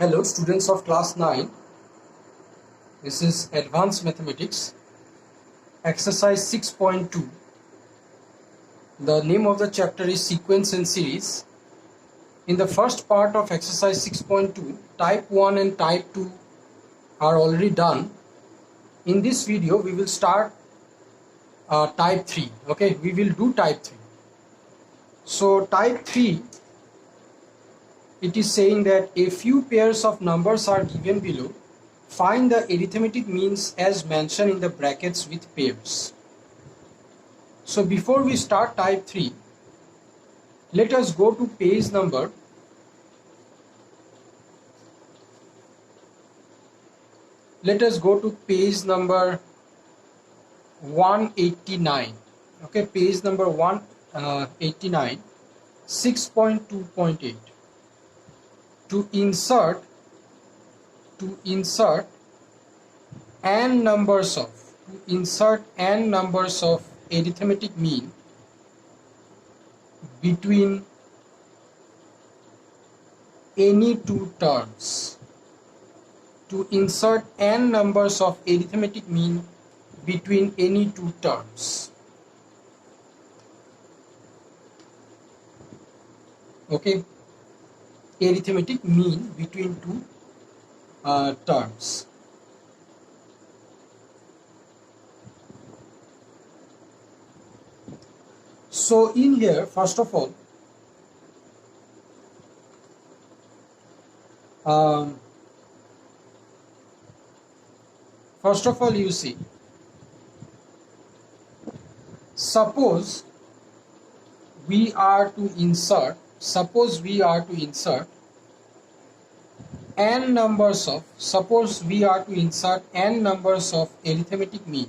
Hello students of class 9, this is Advanced Mathematics, exercise 6.2. The name of the chapter is Sequence and Series. In the first part of exercise 6.2, type 1 and type 2 are already done. In this video we will start type 3. Okay, we will do type 3. So type 3, it is saying that a few pairs of numbers are given below. Find the arithmetic means as mentioned in the brackets with pairs. So before we start type 3, let us go to page number 189. Okay, page number 189, 6.2.8. To insert n numbers of arithmetic mean between any two terms. To insert n numbers of arithmetic mean between any two terms. Okay, arithmetic mean between two terms. So in here, first of all, you see, suppose we are to insert n numbers of arithmetic mean.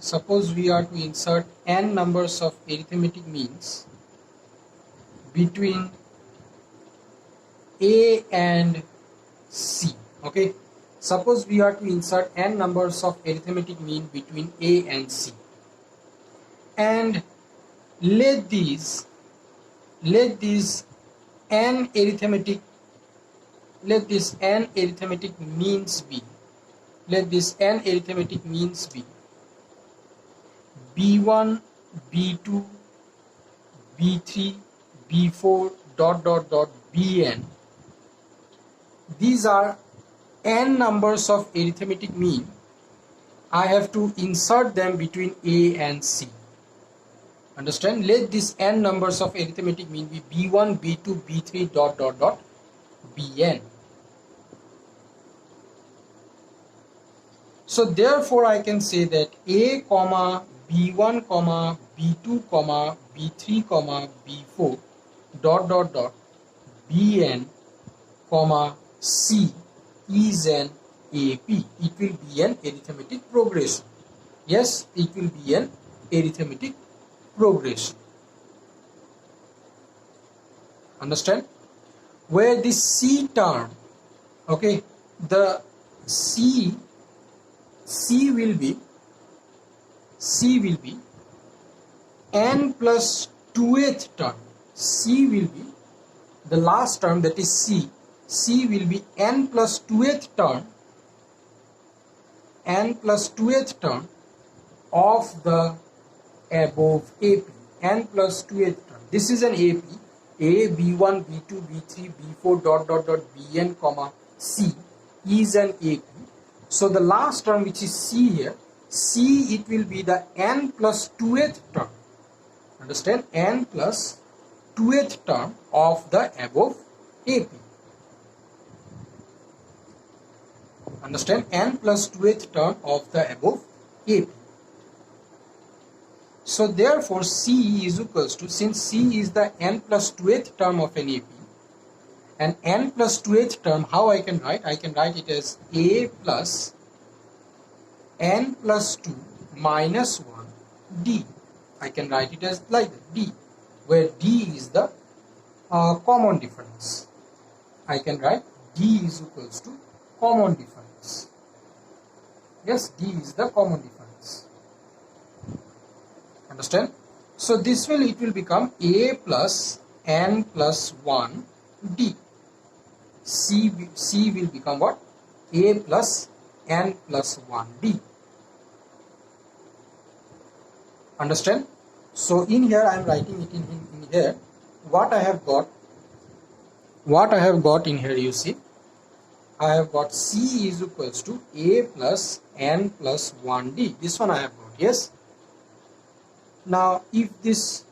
Suppose we are to insert n numbers of arithmetic means between A and C. Okay, suppose we are to insert n numbers of arithmetic mean between A and C, and let these n arithmetic means be B1, B2, B3, B4 ... Bn. These are n numbers of arithmetic mean. I have to insert them between A and C. Understand? Let these n numbers of arithmetic mean be B1, B2, B3 ... Bn. So therefore I can say that A, B1, B2, B3, B4 ... Bn, C is an AP. It will be an arithmetic progression. Yes, it will be an arithmetic progression. Understand? Where this C term, okay, the C will be n plus 2th term. C will be the last term, that is C. C will be n plus 2th term of the above AP. N plus 2th term. This is an AP. A, B1, B2, B3, B4 ... Bn, C is an AP. So the last term, which is C here, C, it will be the n plus 2th term. Understand? N plus 2th term of the above AP. Understand? N plus 2th term of the above AP. So therefore C is equals to, since C is the n plus 2th term of an AP, and n plus 2th term, how I can write? I can write it as A plus n plus 2 minus 1 D. I can write it as like that, D, where D is the common difference. I can write D is equals to common difference. Yes, D is the common difference. Understand? So this it will become A plus n plus 1 D. C will become what? A plus n plus 1d. Understand? So in here I am writing it in here. What I have got in here, you see, I have got C is equals to A plus n plus 1d. This one I have got, yes. Now if this,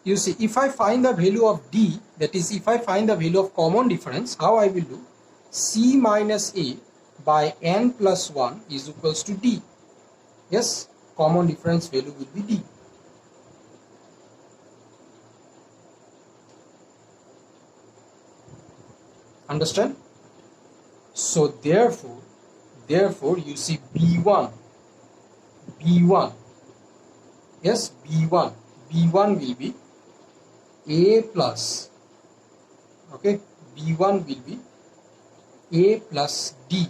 you see, if I find the value of d, that is if I find the value of common difference, how I will do? C minus A by n plus 1 is equals to d. Yes, common difference value will be d. Understand? So therefore you see B1, yes, B1 will be A plus, okay, B1 will be A plus D,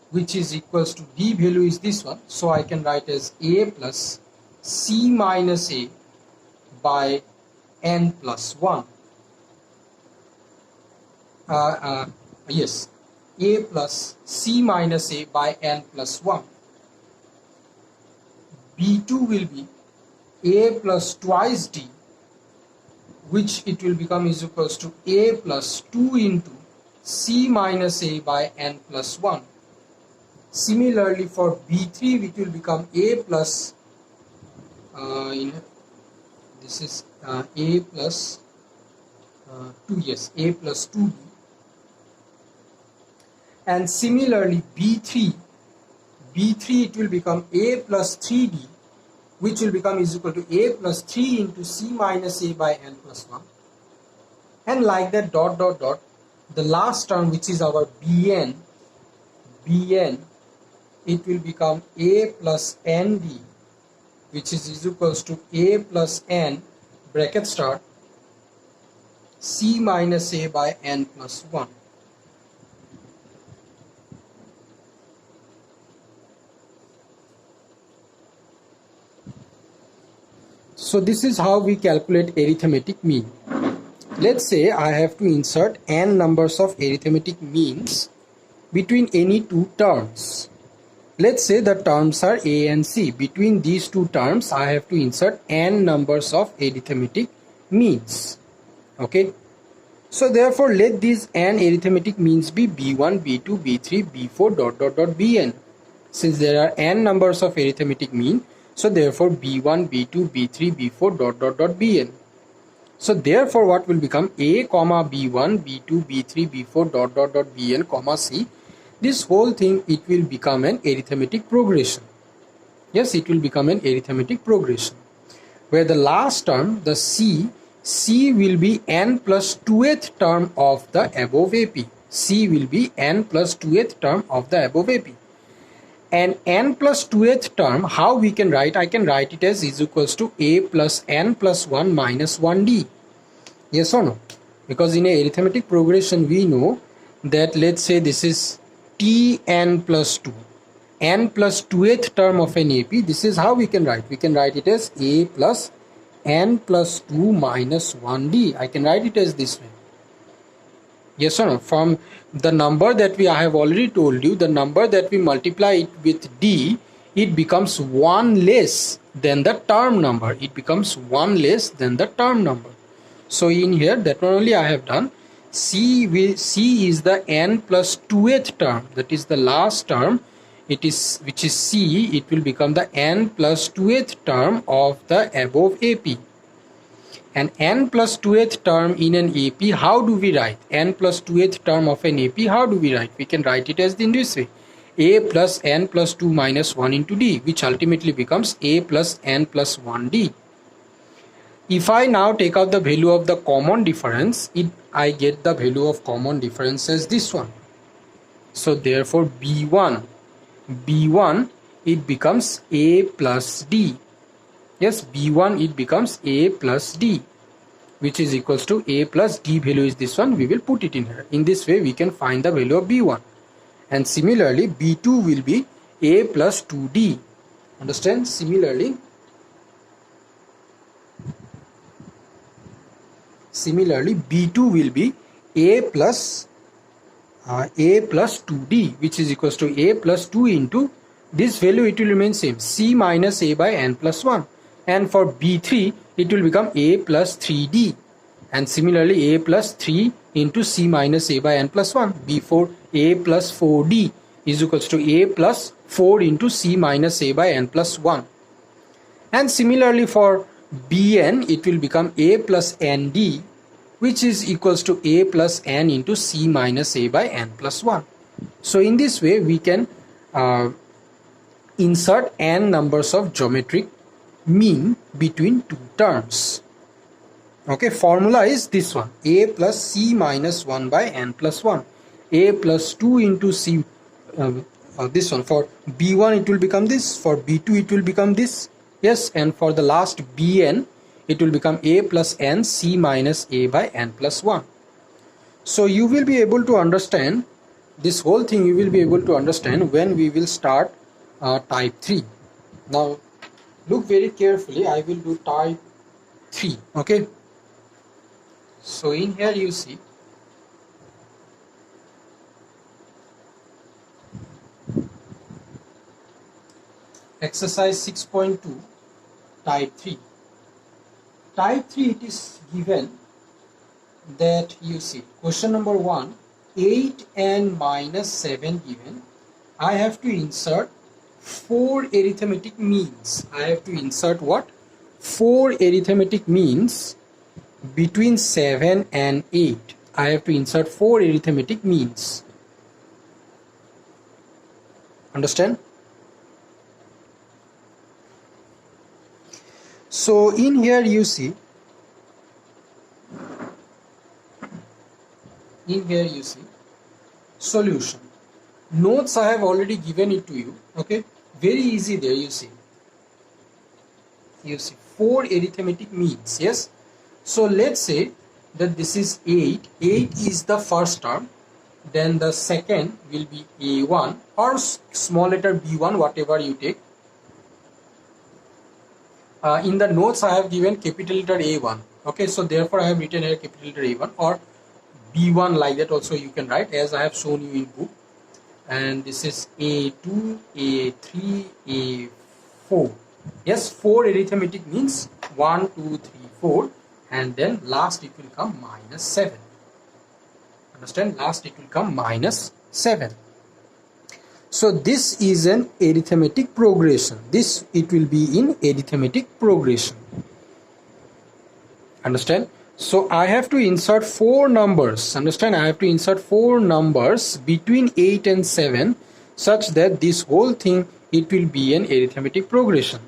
which is equals to, D value is this one, so I can write as A plus C minus A by n plus 1. Yes, A plus C minus A by n plus 1. B2 will be A plus twice D, which it will become is equals to A plus 2 into C minus A by n plus 1. Similarly for B3, it will become A plus, this is A plus 2, yes, A plus 2D. And similarly B3 it will become A plus 3D, which will become is equal to A plus 3 into C minus A by n plus 1. And like that, dot dot dot, the last term, which is our Bn, it will become A plus Nd, which is equals to A plus n bracket start C minus A by n plus 1. So this is how we calculate arithmetic mean. Let's say I have to insert n numbers of arithmetic means between any two terms. Let's say the terms are A and C. Between these two terms I have to insert n numbers of arithmetic means. Okay. So therefore let these n arithmetic means be B1, B2, B3, B4 dot dot dot Bn. Since there are n numbers of arithmetic mean, so therefore B1, B2, B3, B4 dot dot dot Bn. So therefore what will become A comma B1, B2, B3, B4 dot dot dot Bn comma C. This whole thing, it will become an arithmetic progression. Yes, it will become an arithmetic progression, where the last term, the C will be n plus 2th term of the above AP. C will be n plus 2th term of the above AP. And n plus 2th term, how we can write? I can write it as is equals to A plus n plus 1 minus 1d. Yes or no? Because in a arithmetic progression we know that, let's say this is Tn plus 2, n plus 2th term of an AP. This is how we can write. We can write it as A plus n plus 2 minus 1d. I can write it as this way. Yes or no? From the number that I have already told you, the number that we multiply it with d, it becomes 1 less than the term number. It becomes 1 less than the term number. So in here, that one only I have done. C is the n plus 2th term. That is the last term. Which is C. It will become the n plus 2th term of the above AP. And n plus 2th term in an AP, how do we write? N plus 2th term of an AP, how do we write? We can write it as in this way. A plus n plus 2 minus 1 into d, which ultimately becomes A plus n plus 1d. If I now take out the value of the common difference, I get the value of common difference as this one. So therefore B1, it becomes A plus D. Yes, B1 it becomes A plus D, which is equals to A plus D value is this one. We will put it in here. In this way we can find the value of B1. And similarly B2 will be A plus 2D. Understand? Similarly B2 will be a plus 2d, which is equals to a plus 2 into this value, it will remain same, c minus a by n plus 1, and for b3 it will become a plus 3d, and similarly a plus 3 into c minus a by n plus 1. b4 a plus 4d is equals to a plus 4 into c minus a by n plus 1, and similarly for bn it will become a plus nd, which is equals to a plus n into c minus a by n plus 1. So in this way we can insert n numbers of geometric mean between two terms. Okay, formula is this one, a plus c minus 1 by n plus 1, a plus 2 into c, this one. For b1 it will become this, for b2 it will become this, yes, and for the last bn it will become a plus n c minus a by n plus 1. So you will be able to understand this whole thing, you will be able to understand when we will start type 3. Now look very carefully, I will do type 3. Okay, so in here you see exercise 6.2 type 3. Type 3, it is given that you see question number 1, 8 and minus 7 given. I have to insert 4 arithmetic means. I have to insert what? 4 arithmetic means between 7 and 8. I have to insert 4 arithmetic means. Understand? So in here you see, solution. Notes I have already given it to you. Okay, very easy there. You see 4 arithmetic means. Yes, so let's say that this is 8 is the first term, then the second will be a1 or small letter b1, whatever you take. In the notes I have given capital letter A1. Okay, so therefore I have written here capital letter A1 or B1, like that also you can write as I have shown you in book. And this is A2, A3, A4. Yes, 4 arithmetic means 1, 2, 3, 4, and then last it will come minus 7. Understand? Last it will come minus 7. So this is an arithmetic progression. This it will be in arithmetic progression. Understand? So I have to insert 4 numbers. Understand? I have to insert 4 numbers between 8 and 7 such that this whole thing, it will be an arithmetic progression.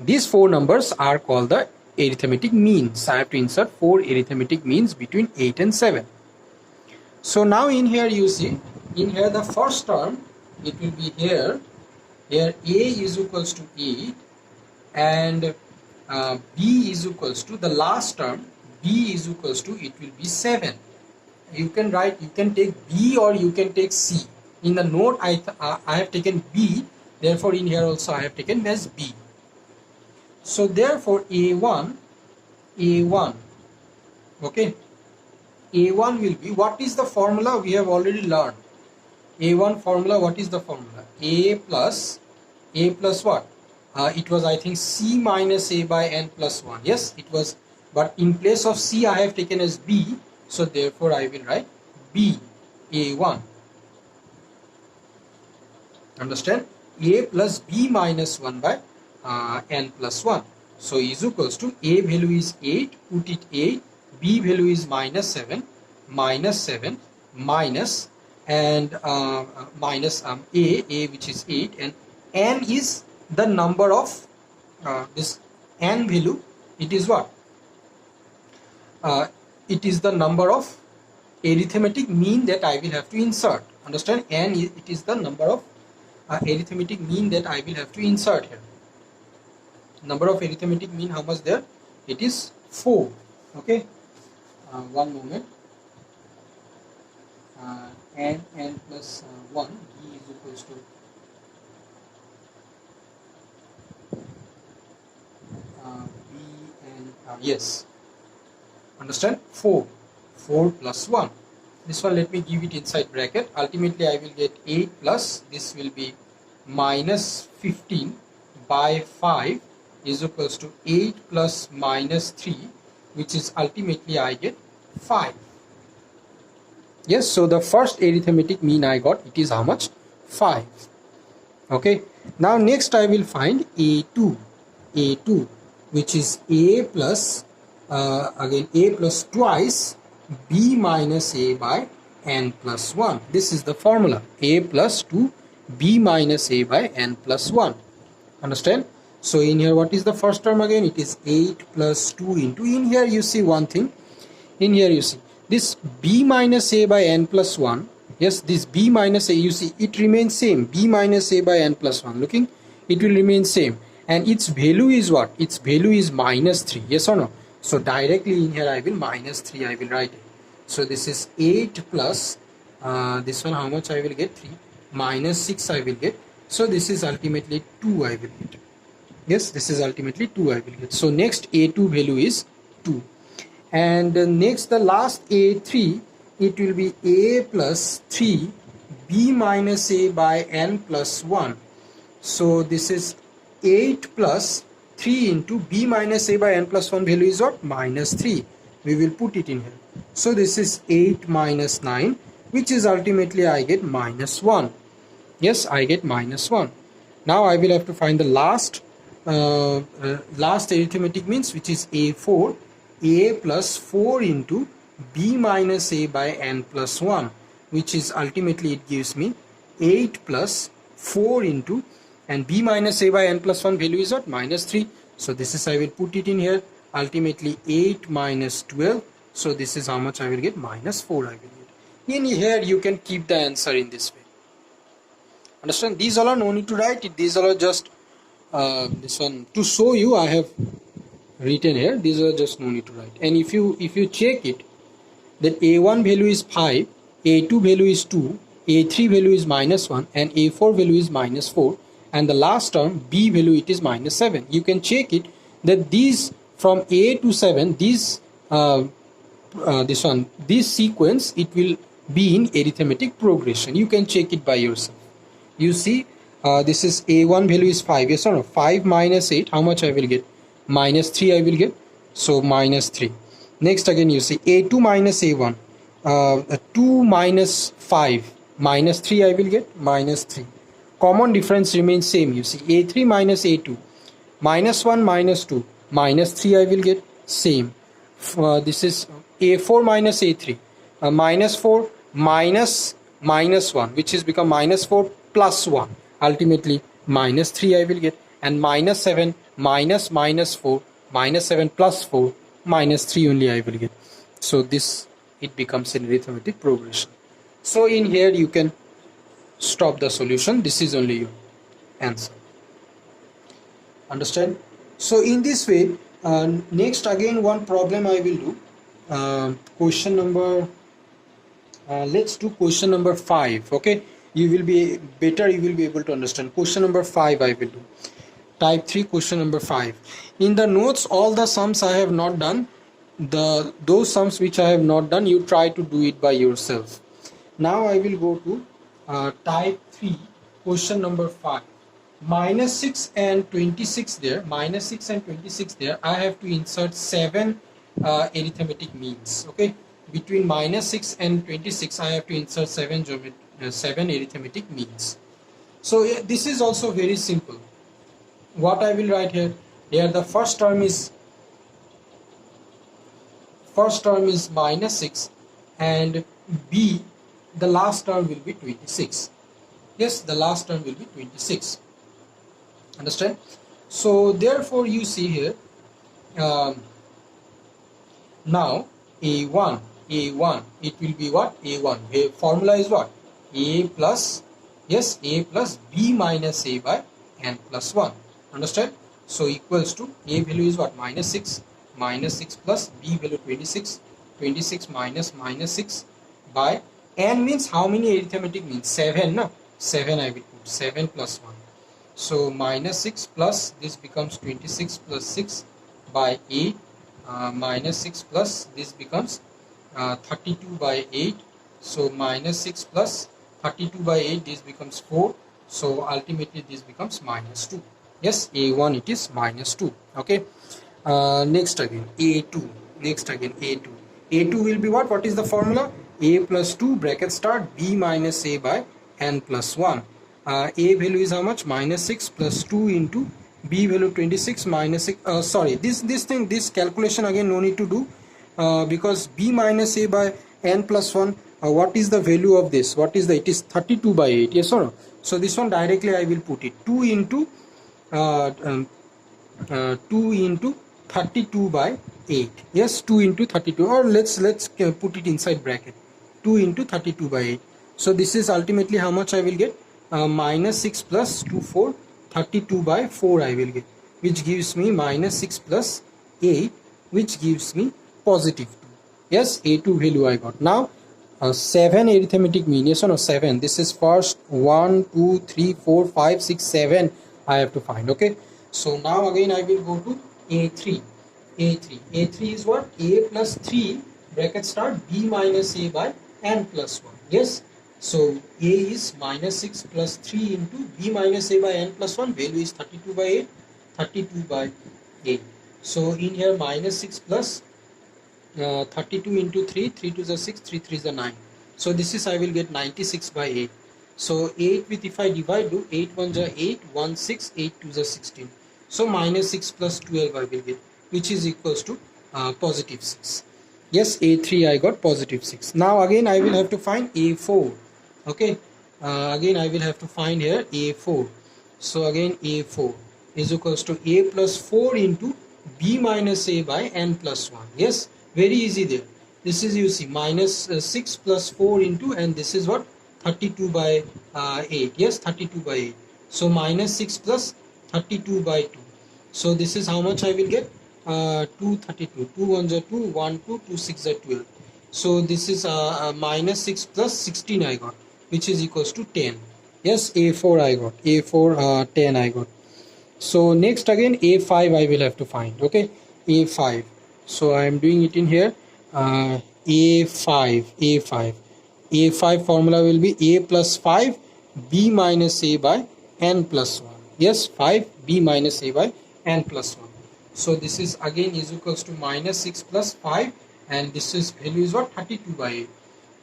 These 4 numbers are called the arithmetic means. I have to insert 4 arithmetic means between 8 and 7. So now in here you see, in here the first term, it will be here a is equals to 8 and b is equals to the last term, b is equals to, it will be 7. You can write, you can take b or you can take c. In the note I have taken b, therefore in here also I have taken as b. So therefore a1, okay, a1 will be, what is the formula? We have already learned a1 formula. What is the formula? A plus what? It was, I think, c minus a by n plus 1. Yes, it was, but in place of c I have taken as b, so therefore I will write b, a1. Understand? A plus b minus 1 by n plus 1. So is equals to, a value is 8, put it 8, b value is minus 7 minus and minus a which is 8, and n is the number of this n value. It is what? It is the number of arithmetic mean that I will have to insert. Understand? N is, it is the number of arithmetic mean that I will have to insert here. Number of arithmetic mean, how much there? It is 4. Okay, one moment. N plus 1, d is equals to b and yes. Understand? 4 plus 1. This one, let me give it inside bracket. Ultimately I will get 8 plus, this will be minus 15 by 5 is equals to 8 plus minus 3, which is ultimately I get 5. Yes, so the first arithmetic mean I got, it is how much? 5. Okay, now next I will find A2, which is A plus again A plus twice B minus A by n plus 1. This is the formula, A plus 2 B minus A by n plus 1. Understand? So in here, what is the first term again? It is 8 plus 2 into, in here you see one thing, in here you see this B minus A by n plus 1. Yes, this B minus A, you see it remains same, B minus A by n plus 1, looking, it will remain same, and its value is what? Its value is minus 3, yes or no? So directly in here I will minus 3 I will write it. So this is 8 plus this one, how much I will get? 3 minus 6 I will get. So this is ultimately 2 I will get. Yes, this is ultimately 2 I will get. So next A2 value is 2. And next the last A3, it will be A plus 3 B minus A by n plus 1. So this is 8 plus 3 into B minus A by n plus 1 value is what? Minus 3. We will put it in here. So this is 8 minus 9, which is ultimately I get minus 1. Yes, I get minus 1. Now I will have to find the last arithmetic means, which is A4, A plus 4 into B minus A by n plus 1, which is ultimately it gives me 8 plus 4 into, and B minus A by n plus 1 value is what? Minus 3. So this is, I will put it in here, ultimately 8 minus 12. So this is how much I will get? Minus 4 I will get. In here you can keep the answer in this way. Understand? These all are no need to write it. These all are just this one to show you I have written here. These are just no need to write. And if you check it, that A1 value is 5, A2 value is 2, A3 value is minus 1, and A4 value is minus 4, and the last term B value it is minus 7. You can check it that these from A to 7, these this sequence, it will be in arithmetic progression. You can check it by yourself. You see this is A1 value is 5, yes or no? 5 minus 8, how much I will get? Minus 3 I will get. So minus 3. Next again you see A2 minus A1, 2 minus 5, minus 3 I will get, minus 3. Common difference remains same, you see A3 minus A2, minus 1 minus 2, minus 3 I will get, same. This is A4 minus A3, minus 4 minus minus 1, which is become minus 4 plus 1, ultimately minus 3 I will get, and minus 7 minus minus 4, minus 7 plus 4, minus 3 only I will get. So this, it becomes an arithmetic progression. So in here you can stop the solution. This is only your answer. Understand? So in this way, next again one problem I will do. Question number, let's do question number 5. Okay, you will be able to understand. Question number 5 I will do. Type 3, question number 5. In the notes, all the sums I have not done. Those sums which I have not done, you try to do it by yourself. Now I will go to type 3, question number 5. Minus 6 and 26 there. Minus 6 and 26 there. I have to insert 7 arithmetic means. Okay, between minus 6 and 26, I have to insert 7 arithmetic means. So this is also very simple. What I will write here, the first term is minus 6, and B, the last term will be 26. Yes, the last term will be 26. Understand? So therefore you see here, now A1, it will be what? A1. Formula is what? A plus, yes, A plus B minus A by n plus 1. Understand? So equals to A value is what? Minus 6 plus B value 26 minus 6 by n means how many arithmetic means? 7, no? 7 I will put, 7 plus 1. So minus 6 plus this becomes 26 plus 6 by 8, minus 6 plus this becomes 32 by 8. So minus 6 plus 32 by 8, this becomes 4. So ultimately this becomes minus 2. Yes, A1 it is minus 2. Okay. Next again A2. Next again A2. A2 will be what? What is the formula? A plus 2 bracket start B minus A by n plus 1. A value is how much? Minus 6 plus 2 into B value 26 minus 6. Sorry, this calculation again no need to do, because B minus A by n plus 1, what is the value of this? What is the? It is 32 by 8. Yes or no? So this one directly I will put it 2 into 2 into 32 by 8. Yes, 2 into 32, or let's put it inside bracket, 2 into 32 by 8. So this is ultimately how much I will get? Minus 6 plus 2 4, 32 by 4 I will get, which gives me minus 6 plus 8, which gives me positive 2. Yes, A2 value I got. Now 7 arithmetic mean. Yes or no? 7. This is first 1 2 3 4 5 6 7 I have to find. Okay, so now again I will go to A3. A3 is what? A plus 3 bracket start B minus A by n plus 1. Yes, so A is minus 6 plus 3 into B minus A by n plus 1. Value is 32 by 8. 32 by 8. So in here minus 6 plus 32 into 3, 3 to the 6, 3 3 is the 9. So this is I will get 96 by 8. So 8 with, if I divide, do 8 1 is 8, 1 6, 8 2 is 16. So minus 6 plus 12 I will get, which is equals to positive 6. Yes, A3 I got positive 6. Now again I will have to find A4. Okay, again I will have to find here A4. So again A4 is equals to A plus 4 into B minus A by n plus 1. Yes, very easy there. This is, you see, minus 6 plus 4 into, and this is what? 32 by 8. Yes, 32 by 8. So minus 6 plus 32 by 2. So this is how much I will get? 232. 2 1s are 2, 1 2, 2 6 are 12. So this is minus 6 plus 16 I got, which is equals to 10. Yes, A4 I got. A4 10 I got. So next again A5 I will have to find. Okay, A5. So I am doing it in here. A5 formula will be A plus 5 B minus A by n plus 1. Yes, 5 B minus A by n plus 1. So this is again is equals to minus 6 plus 5, and this is value is what? 32 by 8.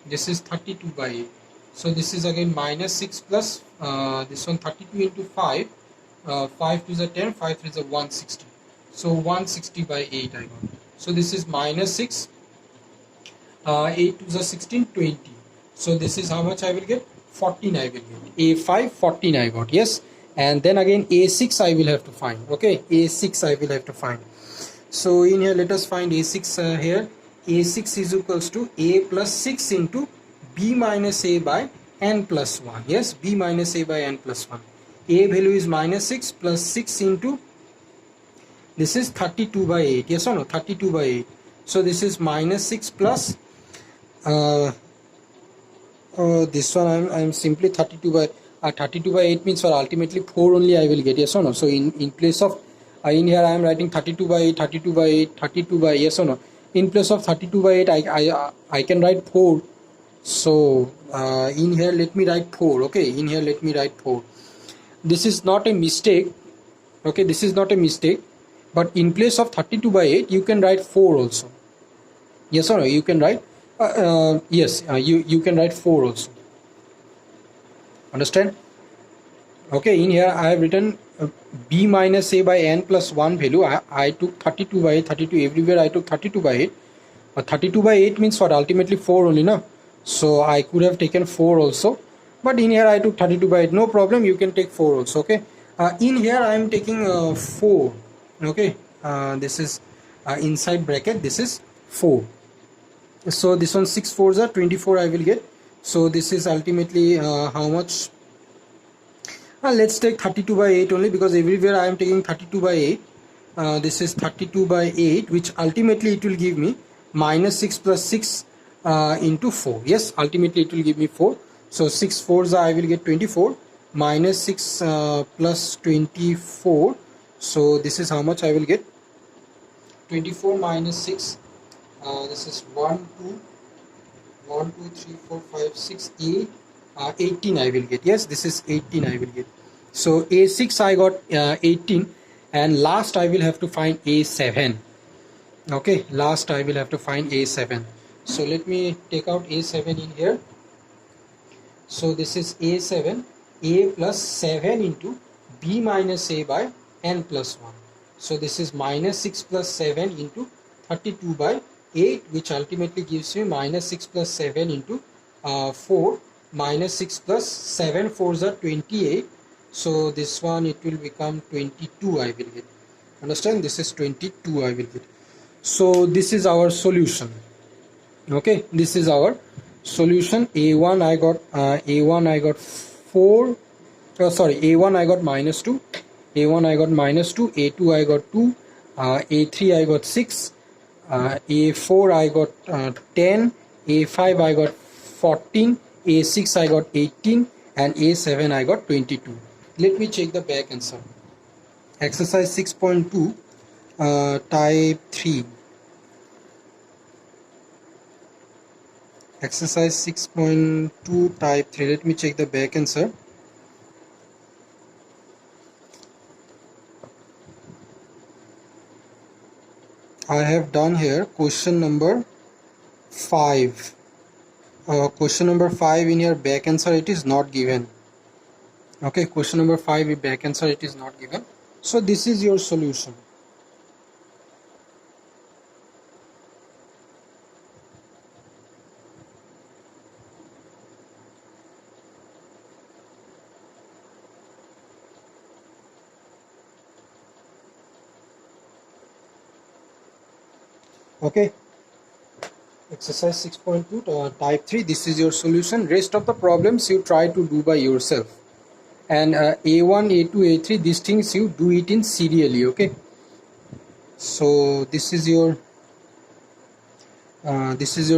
This is 32 by 8. So this is again minus 6 plus this one 32 into 5. 5 to the 10, 5 3 is a 160. So 160 by 8 I got. So this is minus 6, 8 to the 16, 20. So this is how much I will get? 14 I will get. A5 14 I got. Yes, and then again A6 I will have to find. Okay, A6 I will have to find. So in here let us find A6 here. A6 is equals to A plus 6 into B minus A by n plus 1. Yes, B minus A by n plus 1. A value is minus 6 plus 6 into, this is 32 by 8. Yes or no? 32 by 8. So this is minus 6 plus this one I am simply 32 by 8 means for ultimately 4 only I will get. Yes or no? So in place of in here I am writing 32 by 8, 32 by 8, 32 by, yes or no? In place of 32 by 8 I can write 4. So in here let me write 4. Okay, in here let me write 4. This is not a mistake. Okay, this is not a mistake, but in place of 32 by 8 you can write 4 also. Yes or no? You can write yes, you can write 4 also. Understand? Okay, in here I have written B minus A by n plus 1 value. I took 32 by 8, 32 everywhere I took 32 by 8. 32 by 8 means what? Ultimately 4 only, no? So I could have taken 4 also. But in here I took 32 by 8. No problem, you can take 4 also. Okay. In here I am taking 4. Okay. This is inside bracket. This is 4. So this one 6 4s are 24 I will get. So this is ultimately how much? Let's take 32 by 8 only, because everywhere I am taking 32 by 8. This is 32 by 8, which ultimately it will give me minus 6 plus 6 into 4. Yes, ultimately it will give me 4. So 6 4s I will get 24, minus 6 plus 24. So this is how much I will get? 24 minus 6. This is 1 2 1 2 3 4 5 6 18 I will get. Yes, this is 18 I will get. So A6 I got 18, and last I will have to find A7. Okay, last I will have to find A7. So let me take out A7 in here. So this is A7, A plus 7 into B minus A by n plus 1. So this is minus 6 plus 7 into 32 by 8, which ultimately gives me minus 6 plus 7 into 4, minus 6 plus 7 4s are 28. So this one, it will become 22 I will get. Understand? This is 22 I will get. So this is our solution. Okay, this is our solution. A1 I got 4, A1 I got minus 2, A1 I got minus 2, A2 I got 2, A3 I got 6, A4 I got 10, A5 I got 14, A6 I got 18, and A7 I got 22. Let me check the back answer. Exercise 6.2, type 3. Exercise 6.2 type 3. Let me check the back answer. I have done here question number 5. Question number 5 in your back answer, it is not given. Okay, question number 5 in back answer, it is not given. So this is your solution. Okay, exercise 6.2 type 3, this is your solution. Rest of the problems you try to do by yourself, and A1 A2 A3, these things you do it in serially. Okay, so this is your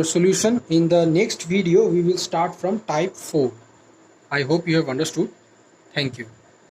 solution. In the next video we will start from type 4. I hope you have understood. Thank you.